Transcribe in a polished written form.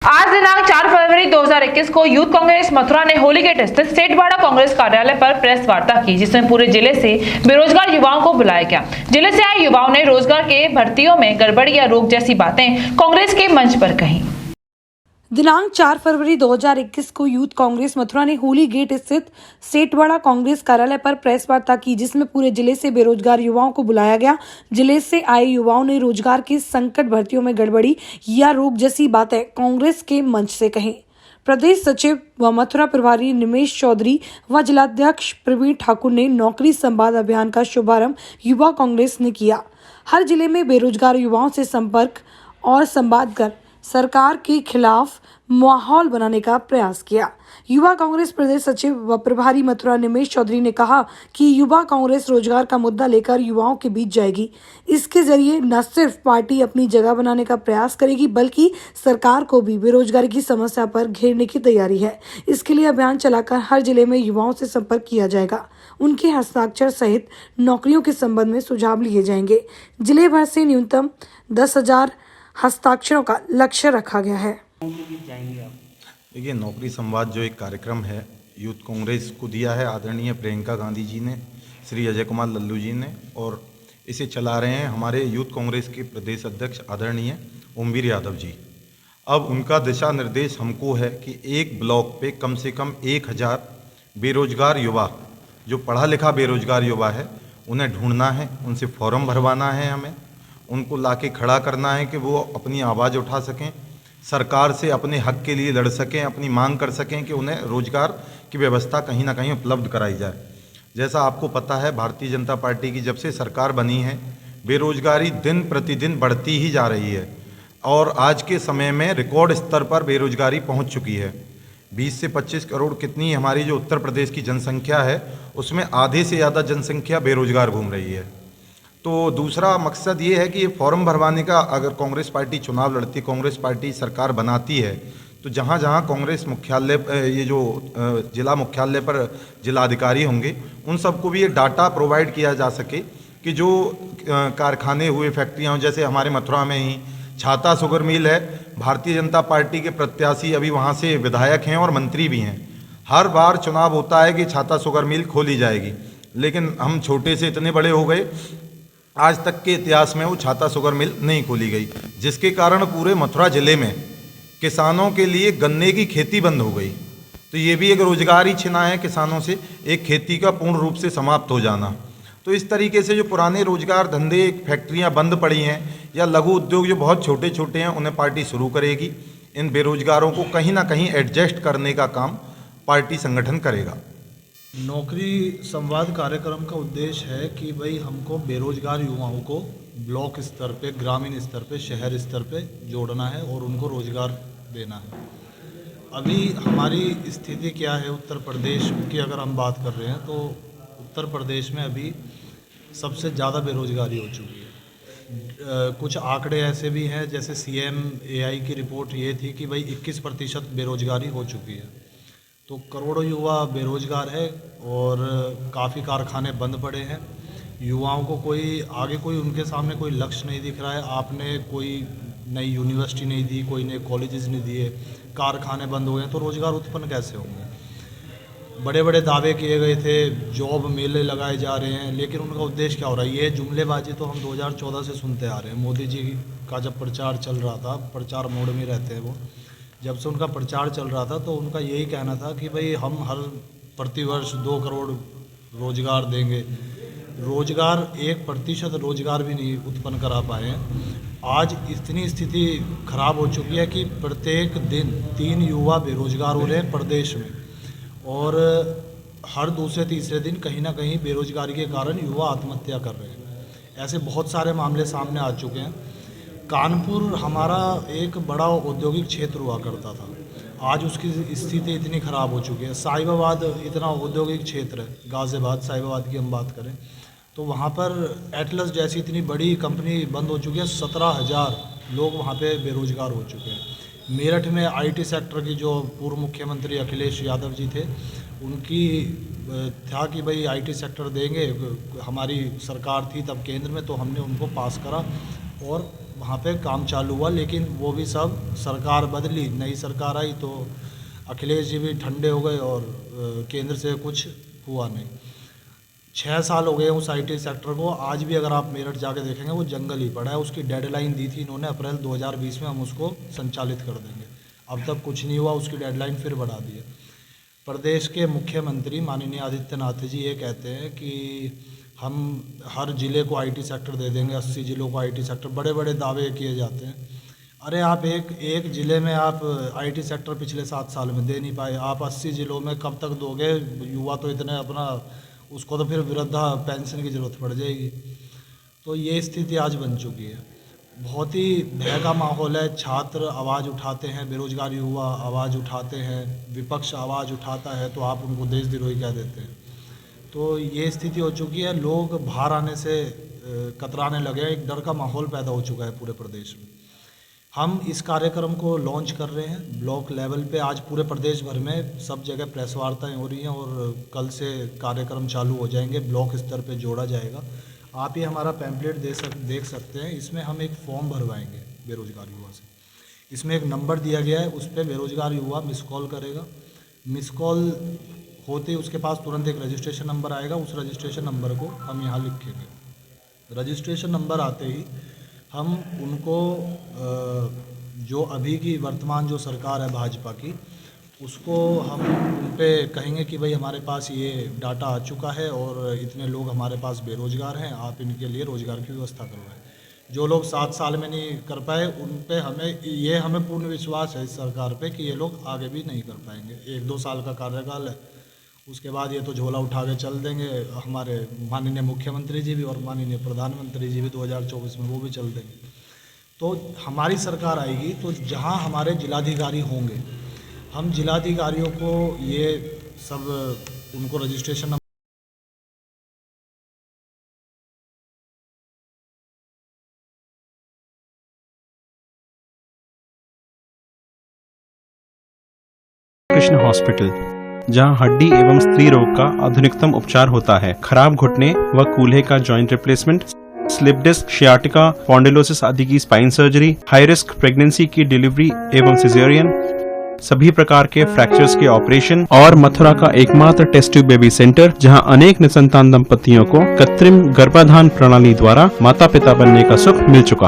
आज दिनांक 4 फरवरी 2021 को यूथ कांग्रेस मथुरा ने होली गेट स्थित सेठवाड़ा कांग्रेस कार्यालय पर प्रेस वार्ता की, जिसमें पूरे जिले से बेरोजगार युवाओं को बुलाया गया। जिले से आए युवाओं ने रोजगार के भर्तियों में गड़बड़ी या रोक जैसी बातें कांग्रेस के मंच पर कही। दिनांक 4 फरवरी 2021 को यूथ कांग्रेस मथुरा ने होली गेट स्थित सेठवाड़ा कांग्रेस कार्यालय पर प्रेस वार्ता की, जिसमें पूरे जिले से बेरोजगार युवाओं को बुलाया गया। जिले से आए युवाओं ने रोजगार के संकट, भर्तियों में गड़बड़ी या रोक जैसी बातें कांग्रेस के मंच से कही। प्रदेश सचिव व मथुरा प्रभारी निमेश चौधरी व जिलाध्यक्ष प्रवीण ठाकुर ने नौकरी संवाद अभियान का शुभारंभ युवा कांग्रेस ने किया। हर जिले में बेरोजगार युवाओं से संपर्क और संवाद कर सरकार के खिलाफ माहौल बनाने का प्रयास किया। युवा कांग्रेस प्रदेश सचिव व प्रभारी मथुरा निमेश चौधरी ने कहा कि युवा कांग्रेस रोजगार का मुद्दा लेकर युवाओं के बीच जाएगी। इसके जरिए न सिर्फ पार्टी अपनी जगह बनाने का प्रयास करेगी, बल्कि सरकार को भी बेरोजगारी की समस्या पर घेरने की तैयारी है। इसके लिए अभियान चलाकर हर जिले में युवाओं से संपर्क किया जाएगा। उनके हस्ताक्षर सहित नौकरियों के संबंध में सुझाव लिए जाएंगे। जिले भर से न्यूनतम 10,000 हस्ताक्षरों का लक्ष्य रखा गया है। देखिए, नौकरी संवाद जो एक कार्यक्रम है यूथ कांग्रेस को दिया है आदरणीय प्रियंका गांधी जी ने, श्री अजय कुमार लल्लू जी ने, और इसे चला रहे हैं हमारे यूथ कांग्रेस के प्रदेश अध्यक्ष आदरणीय ओमवीर यादव जी। अब उनका दिशा निर्देश हमको है कि एक ब्लॉक पे कम से कम 1,000 बेरोजगार युवा, जो पढ़ा लिखा बेरोजगार युवा है, उन्हें ढूंढना है, उनसे फॉर्म भरवाना है, हमें उनको लाके खड़ा करना है कि वो अपनी आवाज़ उठा सकें, सरकार से अपने हक के लिए लड़ सकें, अपनी मांग कर सकें कि उन्हें रोजगार की व्यवस्था कहीं ना कहीं उपलब्ध कराई जाए। जैसा आपको पता है, भारतीय जनता पार्टी की जब से सरकार बनी है, बेरोजगारी दिन प्रतिदिन बढ़ती ही जा रही है और आज के समय में रिकॉर्ड स्तर पर बेरोजगारी पहुंच चुकी है। 20 से 25 करोड़ कितनी हमारी जो उत्तर प्रदेश की जनसंख्या है, उसमें आधे से ज़्यादा जनसंख्या बेरोजगार घूम रही है। तो दूसरा मकसद ये है कि ये फॉर्म भरवाने का, अगर कांग्रेस पार्टी चुनाव लड़ती, कांग्रेस पार्टी सरकार बनाती है, तो जहाँ जहाँ कांग्रेस मुख्यालय, ये जो जिला मुख्यालय पर जिलाधिकारी होंगे, उन सबको भी ये डाटा प्रोवाइड किया जा सके कि जो कारखाने हुए, फैक्ट्रियाँ हों, जैसे हमारे मथुरा में ही छाता शुगर मिल है, भारतीय जनता पार्टी के प्रत्याशी अभी वहाँ से विधायक हैं और मंत्री भी हैं। हर बार चुनाव होता है कि छाता शुगर मिल खोली जाएगी, लेकिन हम छोटे से इतने बड़े हो गए, आज तक के इतिहास में वो छाता शुगर मिल नहीं खोली गई, जिसके कारण पूरे मथुरा ज़िले में किसानों के लिए गन्ने की खेती बंद हो गई। तो ये भी एक रोजगार ही छिना है किसानों से, एक खेती का पूर्ण रूप से समाप्त हो जाना। तो इस तरीके से जो पुराने रोजगार धंधे, फैक्ट्रियां बंद पड़ी हैं या लघु उद्योग जो बहुत छोटे छोटे हैं, उन्हें पार्टी शुरू करेगी। इन बेरोजगारों को कहीं ना कहीं एडजस्ट करने का काम पार्टी संगठन करेगा। नौकरी संवाद कार्यक्रम का उद्देश्य है कि भाई हमको बेरोजगार युवाओं को ब्लॉक स्तर पे, ग्रामीण स्तर पे, शहर स्तर पे जोड़ना है और उनको रोजगार देना है। अभी हमारी स्थिति क्या है उत्तर प्रदेश की अगर हम बात कर रहे हैं, तो उत्तर प्रदेश में अभी सबसे ज़्यादा बेरोजगारी हो चुकी है। कुछ आंकड़े ऐसे भी हैं, जैसे CMAI की रिपोर्ट ये थी कि भाई 21% बेरोजगारी हो चुकी है। तो करोड़ों युवा बेरोजगार है और काफ़ी कारखाने बंद पड़े हैं। युवाओं को कोई उनके सामने कोई लक्ष्य नहीं दिख रहा है। आपने कोई नई यूनिवर्सिटी नहीं दी, कोई नए कॉलेजेस नहीं दिए, कारखाने बंद हो गए, तो रोज़गार उत्पन्न कैसे होंगे। बड़े बड़े दावे किए गए थे, जॉब मेले लगाए जा रहे हैं, लेकिन उनका उद्देश्य क्या हो रहा है। ये जुमलेबाजी तो हम 2014 से सुनते आ रहे हैं। मोदी जी का जब प्रचार चल रहा था, प्रचार मोड में रहते हैं वो, जब से उनका प्रचार चल रहा था, तो उनका यही कहना था कि भाई हम हर प्रतिवर्ष 2 करोड़ रोजगार देंगे। रोजगार 1% रोजगार भी नहीं उत्पन्न करा पाए हैं। आज इतनी स्थिति खराब हो चुकी है कि प्रत्येक दिन 3 युवा बेरोजगार हो रहे हैं प्रदेश में, और हर दूसरे तीसरे दिन कहीं ना कहीं बेरोजगारी के कारण युवा आत्महत्या कर रहे हैं। ऐसे बहुत सारे मामले सामने आ चुके हैं। कानपुर हमारा एक बड़ा औद्योगिक क्षेत्र हुआ करता था, आज उसकी स्थिति इतनी ख़राब हो चुकी है। साहिबाबाद इतना औद्योगिक क्षेत्र है, गाज़ियाबाद, साहिबाबाद की हम बात करें तो वहाँ पर एटलस जैसी इतनी बड़ी कंपनी बंद हो चुकी है। 17,000 लोग वहाँ पे बेरोजगार हो चुके हैं। मेरठ में IT सेक्टर की जो पूर्व मुख्यमंत्री अखिलेश यादव जी थे, उनकी था कि भाई IT सेक्टर देंगे, हमारी सरकार थी तब केंद्र में, तो हमने उनको पास करा और वहाँ पे काम चालू हुआ, लेकिन वो भी सब सरकार बदली, नई सरकार आई तो अखिलेश जी भी ठंडे हो गए और केंद्र से कुछ हुआ नहीं। 6 साल हो गए उस IT सेक्टर को, आज भी अगर आप मेरठ जाके देखेंगे वो जंगल ही पड़ा है। उसकी डेडलाइन दी थी इन्होंने अप्रैल 2020 में, हम उसको संचालित कर देंगे, अब तक कुछ नहीं हुआ, उसकी डेडलाइन फिर बढ़ा दी है। प्रदेश के मुख्यमंत्री माननीय आदित्यनाथ जी ये कहते हैं कि हम हर ज़िले को IT सेक्टर दे देंगे, 80 ज़िलों को IT सेक्टर, बड़े बड़े दावे किए जाते हैं। अरे आप एक ज़िले में आप IT सेक्टर पिछले 7 साल में दे नहीं पाए, आप 80 ज़िलों में कब तक दोगे? युवा तो इतने अपना, उसको तो फिर वृद्धा पेंशन की ज़रूरत पड़ जाएगी। तो ये स्थिति आज बन चुकी है, बहुत ही भय का माहौल है। छात्र आवाज़ उठाते हैं, बेरोजगार युवा आवाज़ उठाते हैं, विपक्ष आवाज़ उठाता है तो आप उनको देशद्रोही कह देते हैं। तो ये स्थिति हो चुकी है, लोग बाहर आने से कतराने लगे, एक डर का माहौल पैदा हो चुका है पूरे प्रदेश में। हम इस कार्यक्रम को लॉन्च कर रहे हैं ब्लॉक लेवल पे, आज पूरे प्रदेश भर में सब जगह प्रेस वार्ताएँ हो रही हैं और कल से कार्यक्रम चालू हो जाएंगे, ब्लॉक स्तर पे जोड़ा जाएगा। आप ये हमारा पैम्पलेट देख सकते हैं, इसमें हम एक फॉर्म भरवाएंगे बेरोजगार युवा से। इसमें एक नंबर दिया गया है, उस पर बेरोजगार युवा मिस कॉल करेगा, मिस कॉल होते ही उसके पास तुरंत एक रजिस्ट्रेशन नंबर आएगा, उस रजिस्ट्रेशन नंबर को हम यहाँ लिखेंगे। रजिस्ट्रेशन नंबर आते ही हम उनको जो अभी की वर्तमान जो सरकार है भाजपा की, उसको हम उन पे कहेंगे कि भाई हमारे पास ये डाटा आ चुका है और इतने लोग हमारे पास बेरोजगार हैं, आप इनके लिए रोज़गार की व्यवस्था करवाएं। जो लोग 7 साल में नहीं कर पाए उन पे हमें पूर्ण विश्वास है इस सरकार पे कि ये लोग आगे भी नहीं कर पाएंगे। 1-2 साल का कार्यकाल है, उसके बाद ये तो झोला उठा के चल देंगे। हमारे माननीय मुख्यमंत्री जी भी और माननीय प्रधानमंत्री जी भी 2024 में वो भी चल देंगे। तो हमारी सरकार आएगी तो जहाँ हमारे जिलाधिकारी होंगे, हम जिलाधिकारियों को ये सब उनको रजिस्ट्रेशन नंबर कृष्ण हॉस्पिटल, जहां हड्डी एवं स्त्री रोग का आधुनिकतम उपचार होता है। खराब घुटने व कूल्हे का joint replacement, slip disc, sciatica, spondylosis आदि की spine surgery, high risk pregnancy की डिलीवरी एवं सिजेरियन, सभी प्रकार के फ्रैक्चर्स के ऑपरेशन और मथुरा का एकमात्र टेस्ट ट्यूब बेबी सेंटर, जहां अनेक निसंतान दंपतियों को कृत्रिम गर्भाधान प्रणाली द्वारा माता पिता बनने का सुख मिल चुका है।